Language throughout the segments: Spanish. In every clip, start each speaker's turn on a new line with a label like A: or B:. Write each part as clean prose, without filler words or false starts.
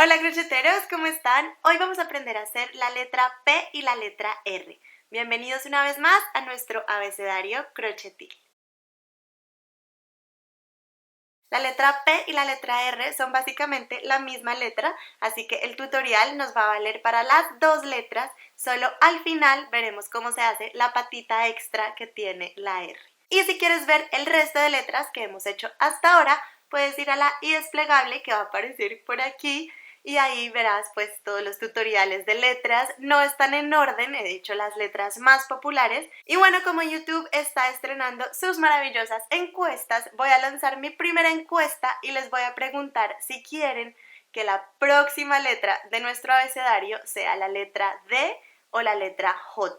A: Hola crocheteros, ¿cómo están? Hoy vamos a aprender a hacer la letra P y la letra R. Bienvenidos una vez más a nuestro abecedario crochetil. La letra P y la letra R son básicamente la misma letra, así que el tutorial nos va a valer para las dos letras, solo al final veremos cómo se hace la patita extra que tiene la R. Y si quieres ver el resto de letras que hemos hecho hasta ahora, puedes ir a la i desplegable que va a aparecer por aquí y ahí verás pues todos los tutoriales de letras. No están en orden, he dicho las letras más populares. Y bueno, como YouTube está estrenando sus maravillosas encuestas, voy a lanzar mi primera encuesta y les voy a preguntar si quieren que la próxima letra de nuestro abecedario sea la letra D o la letra J.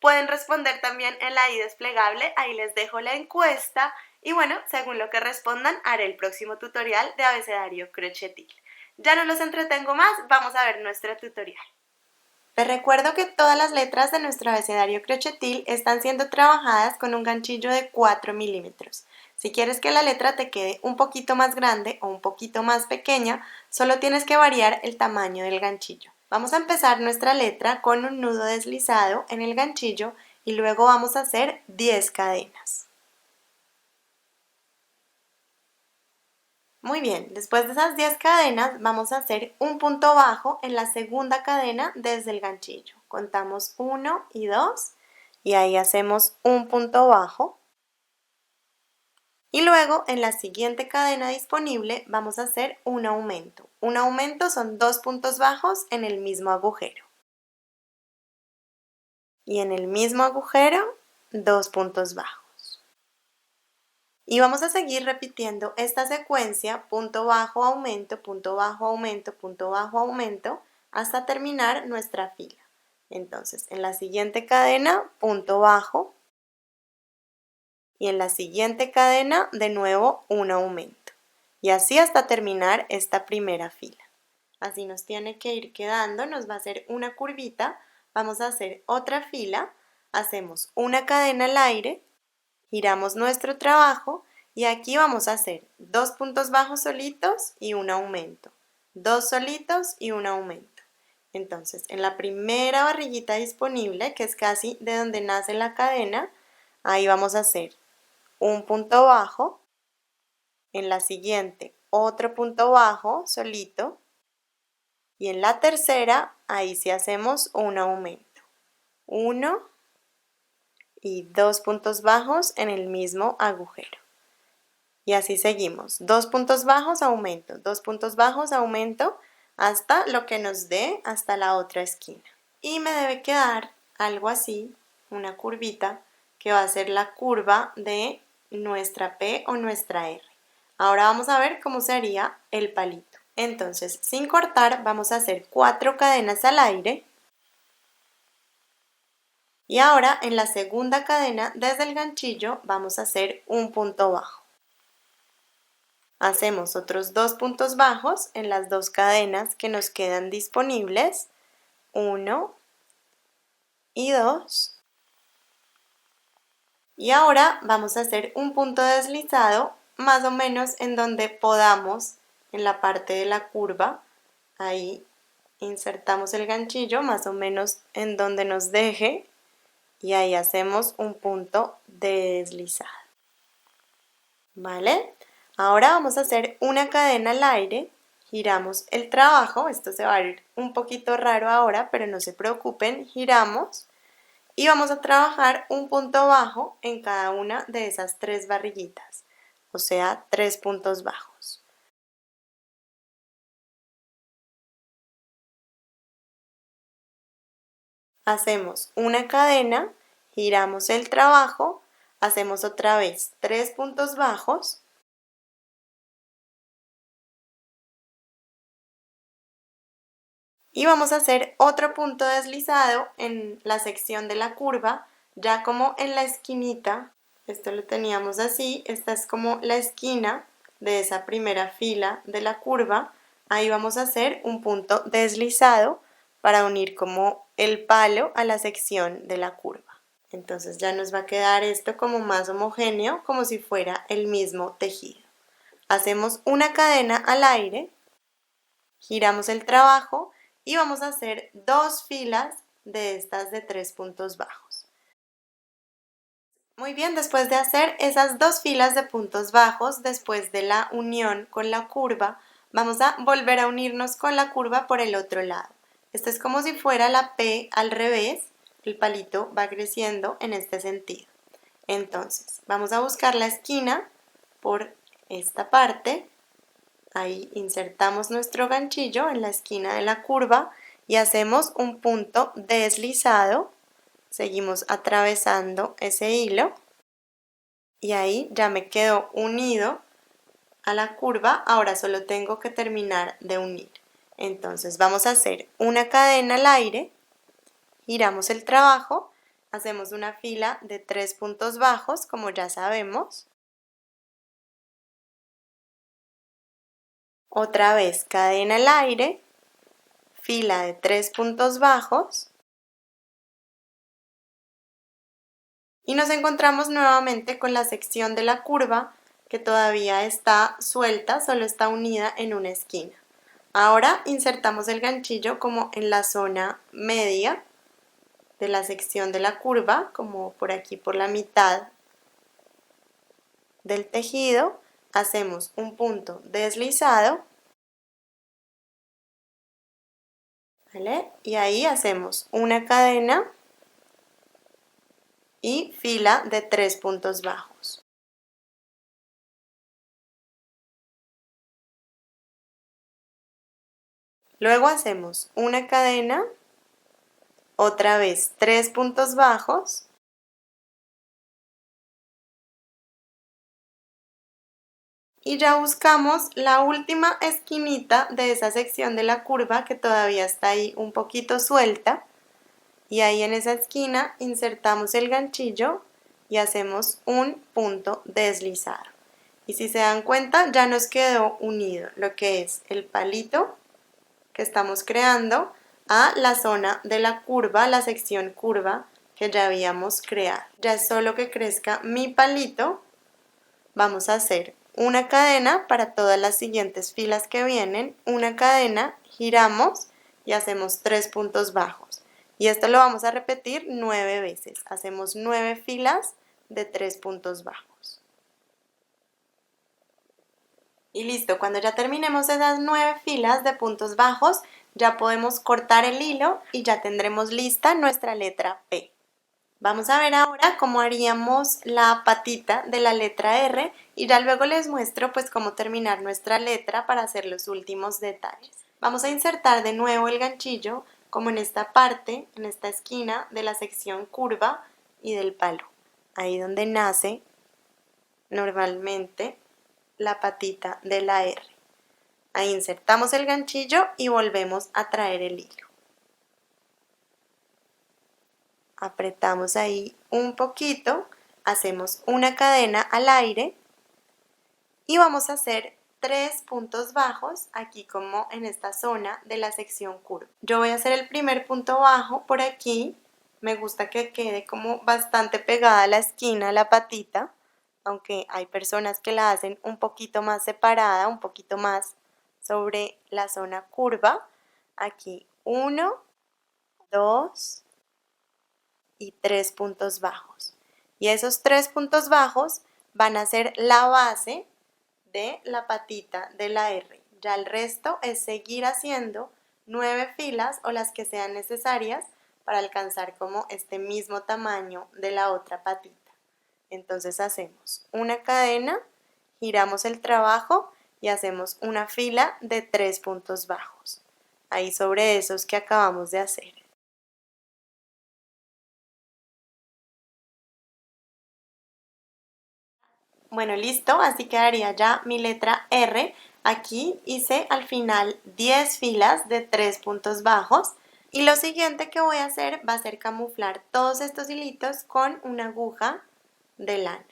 A: Pueden responder también en la i desplegable, ahí les dejo la encuesta y bueno, según lo que respondan haré el próximo tutorial de abecedario crochetil. Ya no los entretengo más, vamos a ver nuestro tutorial. Te recuerdo que todas las letras de nuestro abecedario crochetil están siendo trabajadas con un ganchillo de 4 milímetros. Si quieres que la letra te quede un poquito más grande o un poquito más pequeña, solo tienes que variar el tamaño del ganchillo. Vamos a empezar nuestra letra con un nudo deslizado en el ganchillo y luego vamos a hacer 10 cadenas. Muy bien, después de esas 10 cadenas vamos a hacer un punto bajo en la segunda cadena desde el ganchillo. Contamos 1 y 2 y ahí hacemos un punto bajo. Y luego en la siguiente cadena disponible vamos a hacer un aumento. Un aumento son 2 puntos bajos en el mismo agujero. Y en el mismo agujero 2 puntos bajos. Y vamos a seguir repitiendo esta secuencia, punto bajo, aumento, punto bajo, aumento, punto bajo, aumento, hasta terminar nuestra fila. Entonces, en la siguiente cadena, punto bajo, y en la siguiente cadena, de nuevo, un aumento. Y así hasta terminar esta primera fila. Así nos tiene que ir quedando, nos va a hacer una curvita, vamos a hacer otra fila, hacemos una cadena al aire, giramos nuestro trabajo y aquí vamos a hacer 2 puntos bajos solitos y un aumento, 2 solitos y un aumento. Entonces, en la primera barriguita disponible, que es casi de donde nace la cadena, ahí vamos a hacer un punto bajo, en la siguiente otro punto bajo solito y en la tercera, ahí sí hacemos un aumento, 1 y 2 puntos bajos en el mismo agujero. Y así seguimos, 2 puntos bajos, aumento, 2 puntos bajos, aumento, hasta lo que nos dé hasta la otra esquina. Y me debe quedar algo así, una curvita, que va a ser la curva de nuestra P o nuestra R. Ahora vamos a ver cómo se haría el palito. Entonces, sin cortar, vamos a hacer 4 cadenas al aire. Y ahora, en la segunda cadena, desde el ganchillo, vamos a hacer un punto bajo. Hacemos otros 2 puntos bajos en las 2 cadenas que nos quedan disponibles, 1 y 2. Y ahora vamos a hacer un punto deslizado más o menos en donde podamos, en la parte de la curva, ahí insertamos el ganchillo más o menos en donde nos deje y ahí hacemos un punto deslizado. ¿Vale? Ahora vamos a hacer una cadena al aire, giramos el trabajo, esto se va a ver un poquito raro ahora, pero no se preocupen, giramos y vamos a trabajar un punto bajo en cada una de esas 3 barriguitas, o sea, 3 puntos bajos. Hacemos una cadena, giramos el trabajo, hacemos otra vez 3 puntos bajos. Y vamos a hacer otro punto deslizado en la sección de la curva, ya como en la esquinita. Esto lo teníamos así, esta es como la esquina de esa primera fila de la curva. Ahí vamos a hacer un punto deslizado para unir como el palo a la sección de la curva. Entonces ya nos va a quedar esto como más homogéneo, como si fuera el mismo tejido. Hacemos una cadena al aire. giramos el trabajo y vamos a hacer 2 filas de estas de 3 puntos bajos. Muy bien, después de hacer esas 2 filas de puntos bajos, después de la unión con la curva, vamos a volver a unirnos con la curva por el otro lado. Esto es como si fuera la P al revés, el palito va creciendo en este sentido. Entonces, vamos a buscar la esquina por esta parte, ahí insertamos nuestro ganchillo en la esquina de la curva y hacemos un punto deslizado, seguimos atravesando ese hilo y ahí ya me quedó unido a la curva, ahora solo tengo que terminar de unir. Entonces vamos a hacer una cadena al aire, giramos el trabajo, hacemos una fila de 3 puntos bajos, como ya sabemos. Otra vez cadena al aire, fila de 3 puntos bajos. Y nos encontramos nuevamente con la sección de la curva que todavía está suelta, solo está unida en una esquina. Ahora insertamos el ganchillo como en la zona media de la sección de la curva, como por aquí por la mitad del tejido. Hacemos un punto deslizado, ¿vale? Y ahí hacemos una cadena y fila de 3 puntos bajos. Luego hacemos una cadena, otra vez 3 puntos bajos y ya buscamos la última esquinita de esa sección de la curva que todavía está ahí un poquito suelta y ahí en esa esquina insertamos el ganchillo y hacemos un punto deslizado. Y si se dan cuenta ya nos quedó unido lo que es el palito que estamos creando a la zona de la curva, la sección curva que ya habíamos creado. Ya es solo que crezca mi palito. Vamos a hacer una cadena para todas las siguientes filas que vienen, una cadena, giramos y hacemos 3 puntos bajos. Y esto lo vamos a repetir 9 veces. Hacemos 9 filas de 3 puntos bajos. Y listo, cuando ya terminemos esas 9 filas de puntos bajos, ya podemos cortar el hilo y ya tendremos lista nuestra letra P. Vamos a ver ahora cómo haríamos la patita de la letra R y ya luego les muestro pues cómo terminar nuestra letra para hacer los últimos detalles. Vamos a insertar de nuevo el ganchillo como en esta parte, en esta esquina de la sección curva y del palo, ahí donde nace normalmente la patita de la R. Ahí insertamos el ganchillo y volvemos a traer el hilo. Apretamos ahí un poquito, hacemos una cadena al aire y vamos a hacer 3 puntos bajos aquí como en esta zona de la sección curva. Yo voy a hacer el primer punto bajo por aquí, me gusta que quede como bastante pegada a la esquina, la patita, aunque hay personas que la hacen un poquito más separada, un poquito más sobre la zona curva. Aquí 1, 2 y 3 puntos bajos. Y esos 3 puntos bajos van a ser la base de la patita de la R. Ya el resto es seguir haciendo 9 filas o las que sean necesarias para alcanzar como este mismo tamaño de la otra patita. Entonces hacemos una cadena, giramos el trabajo y hacemos una fila de 3 puntos bajos. Ahí sobre esos que acabamos de hacer. Bueno, listo, así quedaría ya mi letra R. Aquí hice al final 10 filas de 3 puntos bajos y lo siguiente que voy a hacer va a ser camuflar todos estos hilitos con una aguja de lana.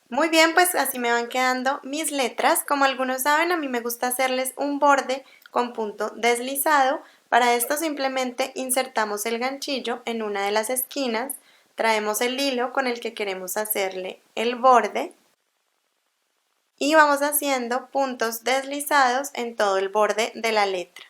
A: Muy bien, pues así me van quedando mis letras. Como algunos saben, a mí me gusta hacerles un borde con punto deslizado. Para esto simplemente insertamos el ganchillo en una de las esquinas, traemos el hilo con el que queremos hacerle el borde y vamos haciendo puntos deslizados en todo el borde de la letra.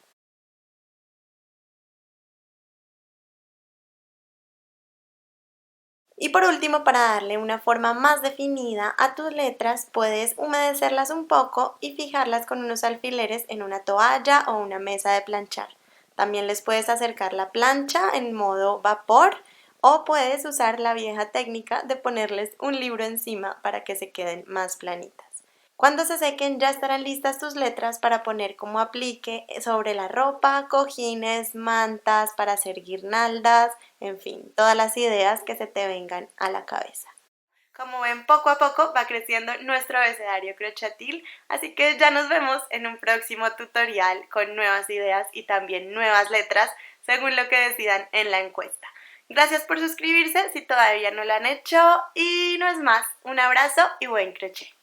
A: Y por último, para darle una forma más definida a tus letras, puedes humedecerlas un poco y fijarlas con unos alfileres en una toalla o una mesa de planchar. También les puedes acercar la plancha en modo vapor o puedes usar la vieja técnica de ponerles un libro encima para que se queden más planitas. Cuando se sequen ya estarán listas tus letras para poner como aplique sobre la ropa, cojines, mantas, para hacer guirnaldas, en fin, todas las ideas que se te vengan a la cabeza. Como ven, poco a poco va creciendo nuestro abecedario crochetil, así que ya nos vemos en un próximo tutorial con nuevas ideas y también nuevas letras según lo que decidan en la encuesta. Gracias por suscribirse si todavía no lo han hecho y no es más, un abrazo y buen crochet.